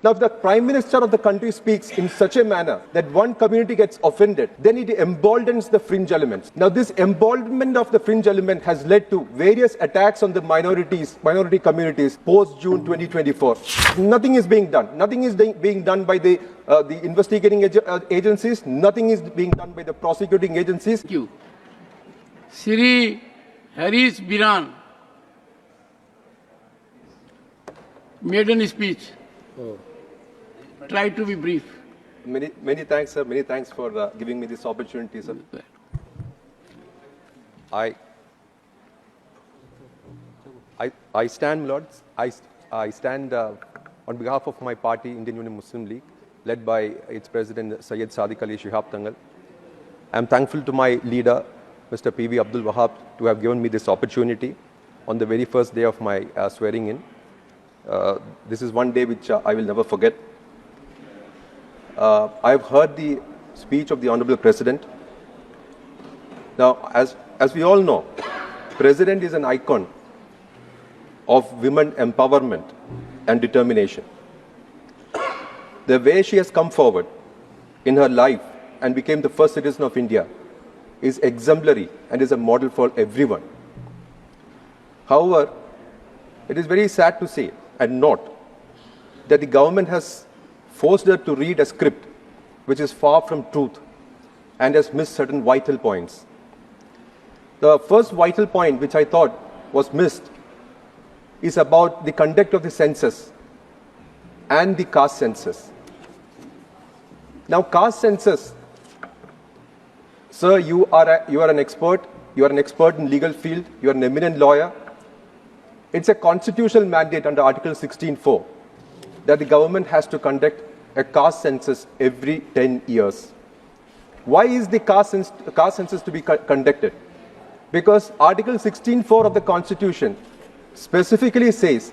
Now, if the Prime Minister of the country speaks in such a manner that one community gets offended, then it emboldens the fringe elements. Now, this emboldenment of the fringe element has led to various attacks on the minority communities post-June 2024. Nothing is being done. Nothing is being done by the investigating agencies. Nothing is being done by the prosecuting agencies. Thank you. Sri Haris Beeran made a speech. Try to be brief. Many thanks, sir. Many thanks for giving me this opportunity, sir. I stand, Lords. I stand on behalf of my party, Indian Union Muslim League, led by its president, Syed Sadiq Ali Shihab Tangal. I am thankful to my leader, Mr. P.V. Abdul Wahab, to have given me this opportunity on the very first day of my swearing in. This is one day which I will never forget. I have heard the speech of the Honorable President. Now, as we all know, President is an icon of women empowerment and determination. The way she has come forward in her life and became the first citizen of India is exemplary and is a model for everyone. However, it is very sad to say and note that the government has forced her to read a script which is far from truth and has missed certain vital points. The first vital point which I thought was missed is about the conduct of the census and the caste census. Now, caste census, sir, you are an expert. You are an expert in legal field. You are an eminent lawyer. It's a constitutional mandate under Article 16(4) that the government has to conduct a caste census every 10 years. Why is the caste census to be conducted? Because Article 16(4) of the Constitution specifically says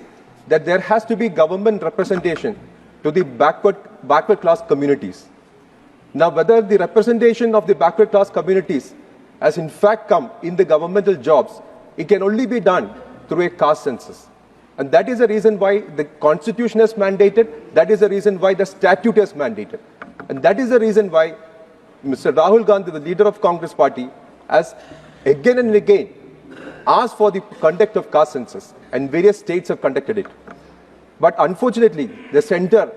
that there has to be government representation to the backward class communities. Now, whether the representation of the backward class communities has in fact come in the governmental jobs, it can only be done through a caste census. And that is the reason why the Constitution has mandated, that is the reason why the statute has mandated. And that is the reason why Mr. Rahul Gandhi, the leader of Congress party, has again and again asked for the conduct of caste census, and various states have conducted it. But unfortunately, the center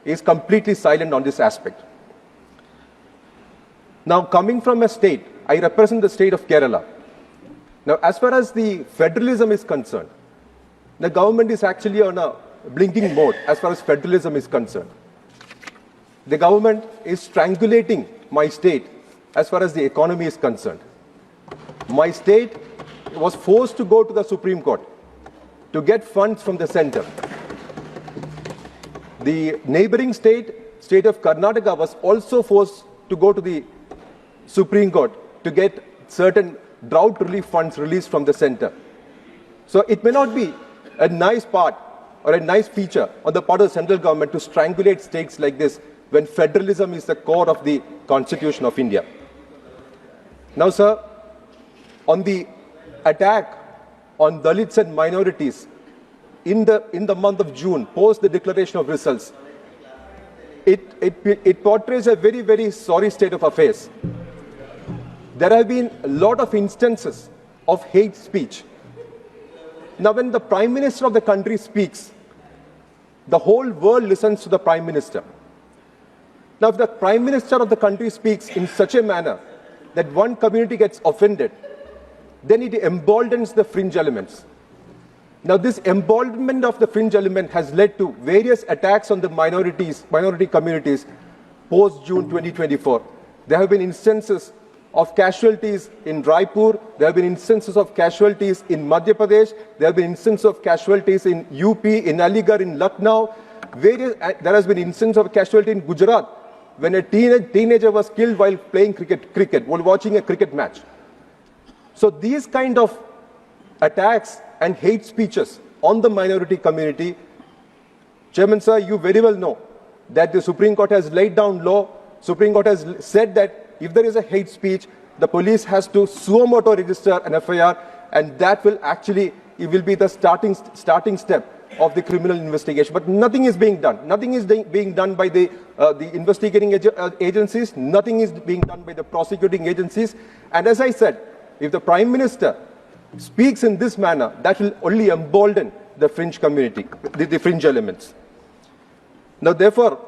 is completely silent on this aspect. Now, coming from a state, I represent the state of Kerala. Now, as far as the federalism is concerned, the government is actually on a blinking mode as far as federalism is concerned. The government is strangulating my state as far as the economy is concerned. My state was forced to go to the Supreme Court to get funds from the center. The neighboring state of Karnataka, was also forced to go to the Supreme Court to get certain drought relief funds released from the center. So it may not be a nice part or a nice feature on the part of the central government to strangulate states like this when federalism is the core of the Constitution of India. Now, sir, on the attack on Dalits and minorities in the month of June, post the declaration of results, it portrays a very, very sorry state of affairs. There have been a lot of instances of hate speech. Now, when the Prime Minister of the country speaks, the whole world listens to the Prime Minister. Now, if the Prime Minister of the country speaks in such a manner that one community gets offended, then it emboldens the fringe elements. Now, this emboldenment of the fringe element has led to various attacks on the minority communities post-June 2024. There have been instances of casualties in Raipur, there have been instances of casualties in Madhya Pradesh, there have been instances of casualties in UP, in Aligarh, in Lucknow. There has been instances of casualty in Gujarat when a teenager was killed while playing cricket, while watching a cricket match. So these kind of attacks and hate speeches on the minority community, Chairman sir, you very well know that the Supreme Court has laid down law. Supreme Court has said that if there is a hate speech, the police has to suo motu register an FIR, and that will actually, it will be the starting step of the criminal investigation. But nothing is being done. Nothing is being done by the investigating agencies. Nothing is being done by the prosecuting agencies. And as I said, if the Prime Minister speaks in this manner, that will only embolden the fringe community, the fringe elements. Now, therefore,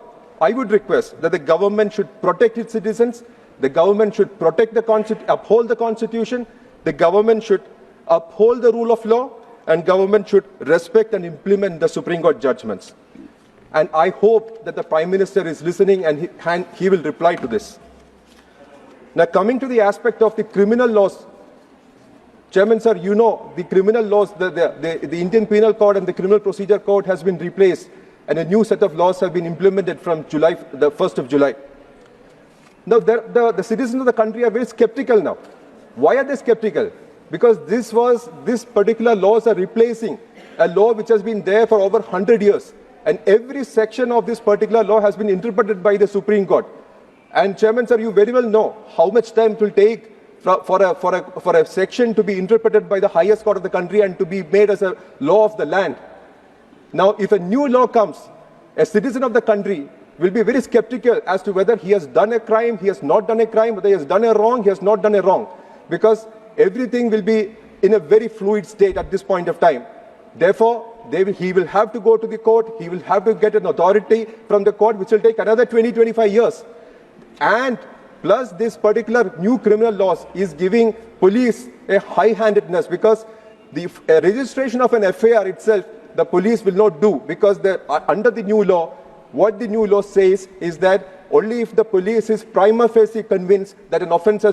I would request that the government should protect its citizens, the government should protect uphold the Constitution, the government should uphold the rule of law, and government should respect and implement the Supreme Court judgments. And I hope that the Prime Minister is listening and he will reply to this. Now, coming to the aspect of the criminal laws, Chairman, sir, you know the criminal laws, the Indian Penal Code and the Criminal Procedure Code has been replaced, and a new set of laws have been implemented from the 1st of July. Now, the citizens of the country are very skeptical now. Why are they skeptical? Because this particular laws are replacing a law which has been there for over 100 years. And every section of this particular law has been interpreted by the Supreme Court. And Chairman, sir, you very well know how much time it will take for a section to be interpreted by the highest court of the country and to be made as a law of the land. Now, if a new law comes, a citizen of the country will be very skeptical as to whether he has done a crime, he has not done a crime, whether he has done a wrong, he has not done a wrong. Because everything will be in a very fluid state at this point of time. Therefore, he will have to go to the court, he will have to get an authority from the court, which will take another 20-25 years. And plus, this particular new criminal laws is giving police a high-handedness, because the registration of an FIR itself, the police will not do, because under the new law, what the new law says is that only if the police is prima facie convinced that an offence has